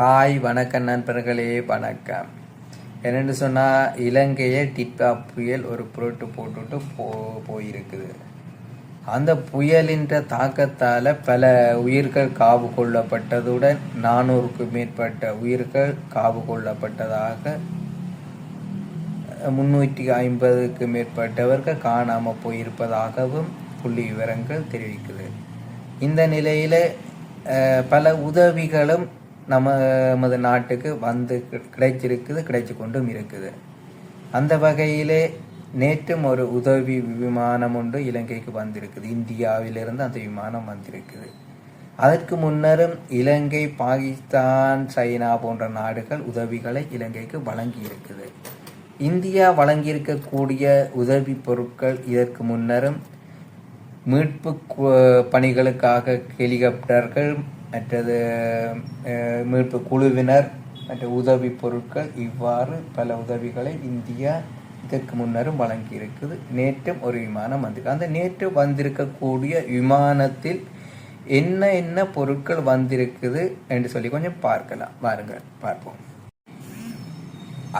வணக்கம் நண்பர்களே, வணக்கம். என்னென்னு சொன்னால், இலங்கையை டிட்பா புயல் ஒரு புரட்டு போட்டுட்டு போயிருக்குது. அந்த புயலின் தாக்கத்தால் பல உயிர்கள் காவு கொள்ளப்பட்டதுடன் 400க்கும் மேற்பட்ட உயிர்கள் காவு கொள்ளப்பட்டதாக, 350க்கும் மேற்பட்டவர்கள் காணாமல் போயிருப்பதாகவும் புள்ளி விவரங்கள் தெரிவிக்குது. இந்த நிலையில் பல உதவிகளும் நமது நாட்டுக்கு கிடைச்சு கொண்டும் இருக்குது. அந்த வகையிலே நேற்றும் ஒரு உதவி விமானம் ஒன்று இலங்கைக்கு வந்திருக்குது. இந்தியாவிலிருந்து அந்த விமானம் வந்திருக்குது. அதற்கு முன்னரும் இலங்கை, பாகிஸ்தான், சைனா போன்ற நாடுகள் உதவிகளை இலங்கைக்கு வழங்கி இருக்குது. இந்தியா வழங்கியிருக்கக்கூடிய உதவி பொருட்கள் இதற்கு முன்னரும் மீட்பு பணிகளுக்காக ஹெலிகாப்டர்கள், மற்றது மீட்பு குழுவினர், மற்ற உதவி பொருட்கள், இவ்வாறு பல உதவிகளை இந்தியா இதற்கு முன்னரும் வழங்கி இருக்குது. நேற்றும் ஒரு விமானம் வந்திருக்கு. அந்த நேற்று வந்திருக்கக்கூடிய விமானத்தில் என்ன பொருட்கள் வந்திருக்குது என்று சொல்லி கொஞ்சம் பார்க்கலாம். வாருங்கள் பார்ப்போம்.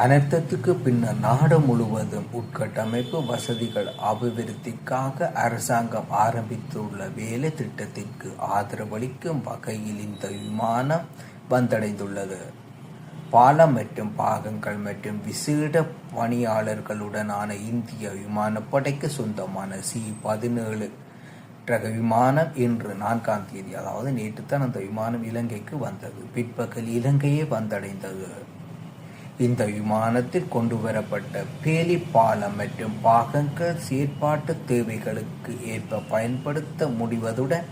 அனர்த்தத்துக்கு பின்னர் நாடு முழுவதும் உட்கட்டமைப்பு வசதிகள் அபிவிருத்திக்காக அரசாங்கம் ஆரம்பித்துள்ள வேலை திட்டத்திற்கு ஆதரவளிக்கும் வகையில் இந்த விமானம் வந்தடைந்துள்ளது. பாலம் மற்றும் பாகங்கள் மற்றும் விசேட பணியாளர்களுடனான இந்திய விமானப்படைக்கு சொந்தமான C-17 ரக விமானம் இன்று 4ஆம் தேதி, அதாவது நேற்று தான் அந்த விமானம் இலங்கைக்கு வந்தது. பிற்பகல் இலங்கையே வந்தடைந்தது. இந்த விமானத்தில் கொண்டு வரப்பட்ட பேலி பாலம் மற்றும் பாகங்கள் செயற்பாட்டு தேவைகளுக்கு ஏற்ப பயன்படுத்த முடிவதுடன்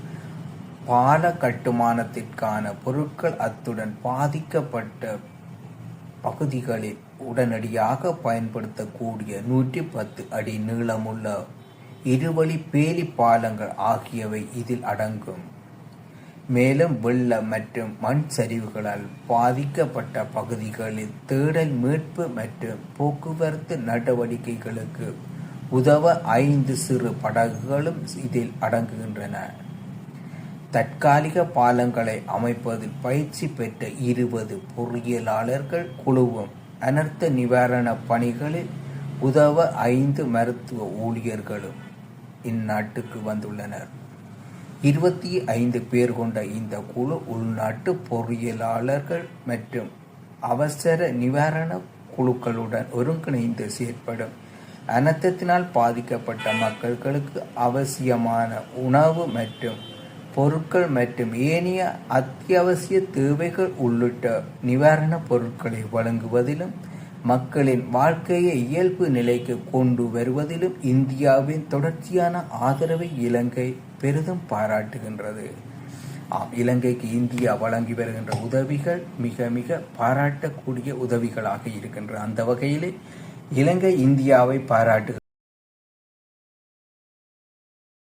பால கட்டுமானத்திற்கான பொருட்கள், அத்துடன் பாதிக்கப்பட்ட பகுதிகளில் உடனடியாக பயன்படுத்தக்கூடிய 110 அடி நீளமுள்ள இருவழி பேலி பாலங்கள் ஆகியவை இதில் அடங்கும். மேலும் வெள்ள மற்றும் மண் சரிவுகளால் பாதிக்கப்பட்ட பகுதிகளில் தேடல், மீட்பு மற்றும் போக்குவரத்து நடவடிக்கைகளுக்கு உதவ 5 சிறு படகுகளும் இதில் அடங்குகின்றன. தற்காலிக பாலங்களை அமைப்பதில் பயிற்சி பெற்ற 20 பொறியியலாளர்கள் குழுவும், அனர்த்த நிவாரண பணிகளில் உதவ 5 மருத்துவ ஊழியர்களும் இந்நாட்டுக்கு வந்துள்ளனர். 25 பேர் கொண்ட இந்த குழு உள்நாட்டு பொறியியலாளர்கள் மற்றும் அவசர நிவாரண குழுக்களுடன் ஒருங்கிணைந்து செயற்படும். அனர்த்தத்தினால் பாதிக்கப்பட்ட மக்களுக்கு அவசியமான உணவு மற்றும் பொருட்கள் மற்றும் ஏனைய அத்தியாவசிய தேவைகள் உள்ளிட்ட நிவாரண பொருட்களை வழங்குவதிலும், மக்களின் வாழ்க்கையை இயல்பு நிலைக்கு கொண்டு வருவதிலும் இந்தியாவின் தொடர்ச்சியான ஆதரவை இலங்கை பெரிதும் பாராட்டுகின்றது. இலங்கைக்கு இந்தியா வழங்கி வருகின்ற உதவிகள் மிக மிக பாராட்டக்கூடிய உதவிகளாக இருக்கின்றன. அந்த வகையிலே இலங்கை இந்தியாவை பாராட்டுகிறது.